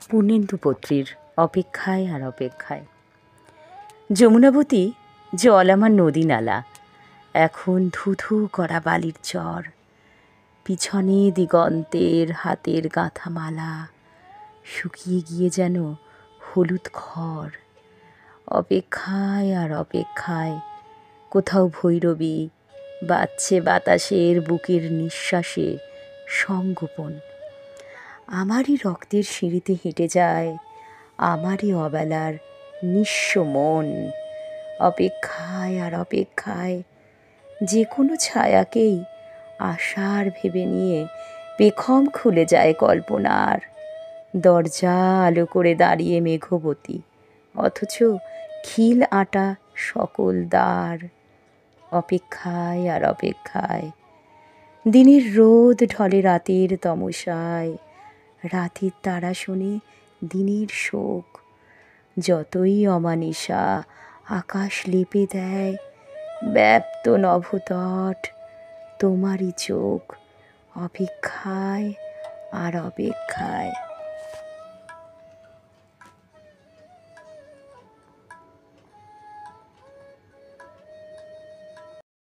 পূর্ণেন্দু পত্রীর অপেক্ষায় আর অপেক্ষায়। যমুনাবতী জল আমার নদী নালা, এখন ধুধু করা বালির চর, পিছনে দিগন্তের হাতের গাঁথা মালা, শুকিয়ে গিয়ে যেন হলুদ খড়। অপেক্ষায় আর অপেক্ষায়, কোথাও ভৈরবী বাজছে বাতাসের বুকের নিঃশ্বাসে সংগোপন। আমারই রক্তের সিঁড়িতে হেঁটে যায় আমারই অবেলার নিঃস্ব মন। অপেক্ষায় আর অপেক্ষায়, যে কোনো ছায়াকেই আশার ভেবে নিয়ে পেখম খুলে যায় কল্পনার। দরজা আলো করে দাঁড়িয়ে মেঘবতী, অথচ খিল আঁটা সকল দ্বার। অপেক্ষায় আর অপেক্ষায়, দিনের রোদ ঢলে রাতের তমসায়, রাতের তারা শুনে দিনের শোক। যতই অমানিসা আকাশ লেপে দেয় ব্যপ্ত নভতট, তোমারই চোখ। অপেক্ষায় আর অপেক্ষায়।